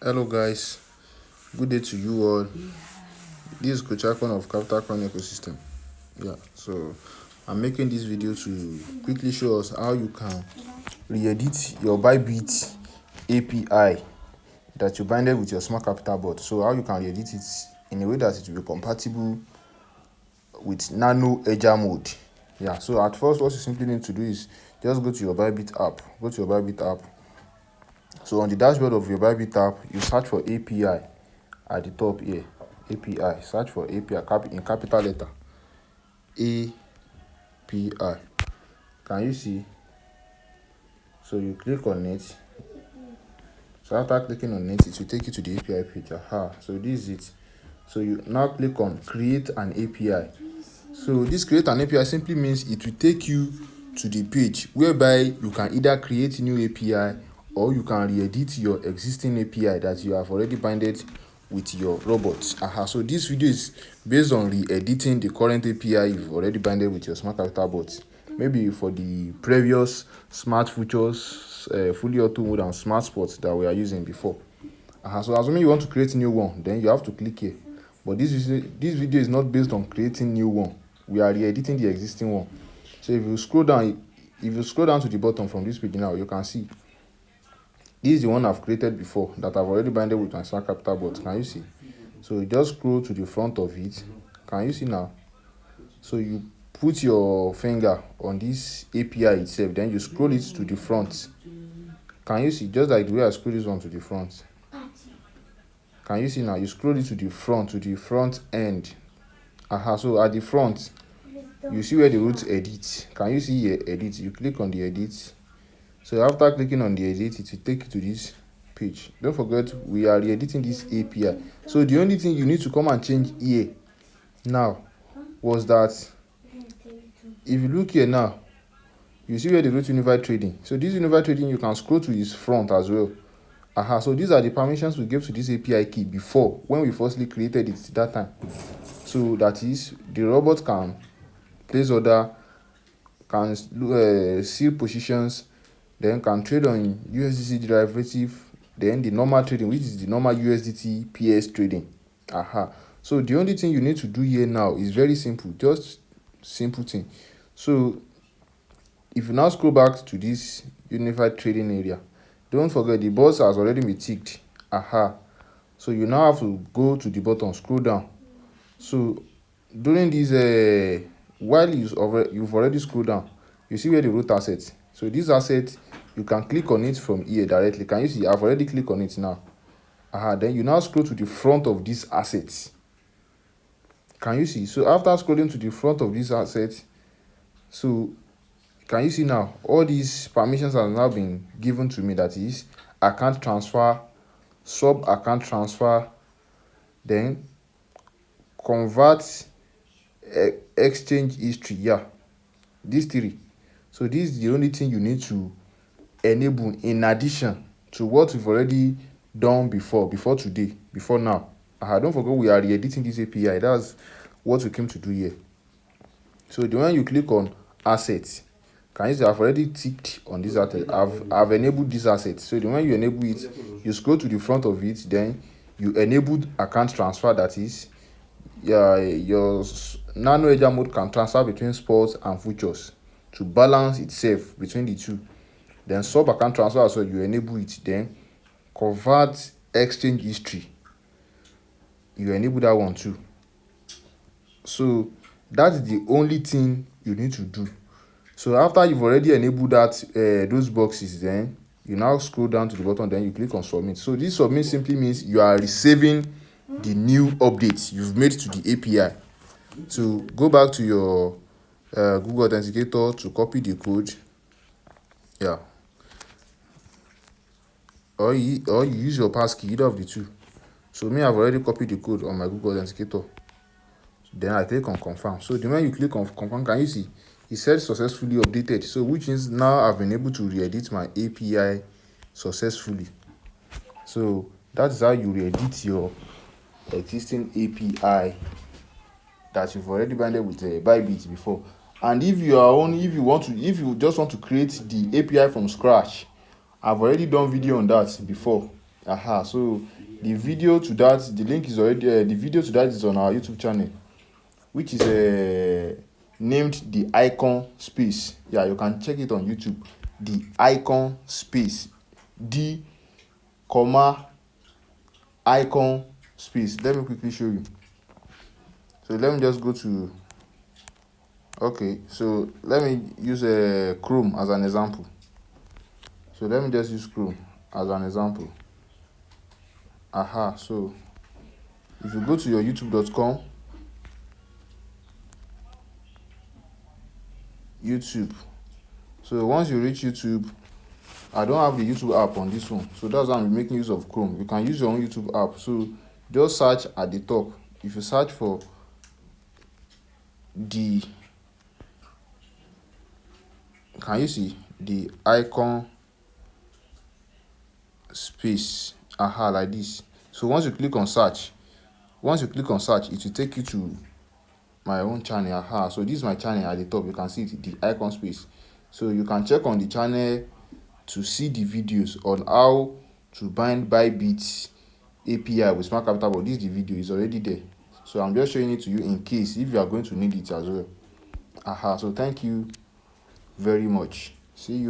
Hello guys, good day to you all. This is Kochakon of Capital Coin Ecosystem. So I'm making this video to quickly show us how you can re-edit your Bybit API that you binded with your smart capital bot. So how you can re-edit it in a way that it will be compatible with NaNo Hedger Mode. So at first what you simply need to do is just go to your Bybit app. So on the dashboard of your Bybit app, you search for API at the top here. API. Search for API in capital letter. API. Can you see? So you click on it. So after clicking on it, it will take you to the API page. So this is it. So you now click on create an API. So this create an API simply means it will take you to the page whereby you can either create a new API or you can re-edit your existing API that you have already binded with your robots. So this video is based on re-editing the current API you've already binded with your smart capital bot. Maybe for the previous smart features, fully auto mode and smart spots that we are using before. So assuming you want to create a new one, then you have to click here. But this video is not based on creating new one. We are re-editing the existing one. So if you scroll down to the bottom from this page now, you can see this is the one I've created before that I've already binded with my smart capital bot. Can you see? So you just scroll to the front of it. Can you see now? So you put your finger on this API itself, then you scroll it to the front. Can you see? Just like the way I scroll this one to the front. Can you see now? You scroll it to the front end. So at the front, you see where the root edit. Can you see here edit? You click on the edit. So after clicking on the edit, it will take you to this page. Don't forget, we are re-editing this API. So the only thing you need to come and change here now was that if you look here now, you see where the root unified trading. So this unified trading, you can scroll to its front as well. So these are the permissions we gave to this API key before when we firstly created it that time. So that is, the robot can place order, can see positions, then can trade on USDT derivative, then the normal trading, which is the normal USDT PS trading. So the only thing you need to do here now is very simple, just simple thing. So if you now scroll back to this unified trading area, don't forget the box has already been ticked. So you now have to go to the bottom, scroll down. So during this while you've already scrolled down, you see where the root asset. So this asset, you can click on it from here directly. Can you see? I've already clicked on it now. Then you now scroll to the front of this asset. Can you see? So after scrolling to the front of this asset, so can you see now? All these permissions have now been given to me. That is account transfer, sub account transfer, then convert, exchange history. These three. So this is the only thing you need to enable in addition to what we've already done before today, before now. Don't forget, we are re-editing this API. That's what we came to do here. So the one you click on assets, can you see I've already ticked on this asset. I've enabled this asset. So the moment you enable it, you scroll to the front of it, then you enabled account transfer. That is, your NanoHedger mode can transfer between spots and futures to balance itself between the two. Then sub account transfer, so you enable it. Then convert exchange history, you enable that one too. So that's the only thing you need to do. So after you've already enabled that those boxes, then you now scroll down to the bottom, then you click on submit. So this submit simply means you are receiving the new updates you've made to the API. So go back to your Google Authenticator to copy the code. Or you use your passkey, either of the two. So me, I've already copied the code on my Google Authenticator. Then I click on confirm. So the moment you click on confirm, can you see it said successfully updated? So which means now I've been able to re-edit my API successfully. So that's how you re-edit your existing API that you've already binded with Bybit before. And if you just want to create the API from scratch, I've already done video on that before. So the video to that, the link is already the video to that is on our YouTube channel, which is named the icon space. Yeah, you can check it on YouTube. The icon space, the comma icon space. Let me quickly show you. So let me just go to, okay, so let me use Chrome as an example. So let me just use Chrome as an example. So if you go to your youtube.com, YouTube, so once you reach YouTube, I don't have the YouTube app on this one, so that's why I'm making use of Chrome. You can use your own YouTube app. So just search at the top. If you search for the, can you see the icon space, like this. So once you click on search, it will take you to my own channel. So this is my channel at the top. You can see it, the icon space. So you can check on the channel to see the videos on how to bind Bybit API with smart capital, but this is the video, is already there. So I'm just showing it to you in case if you are going to need it as well. So thank you very much. See you.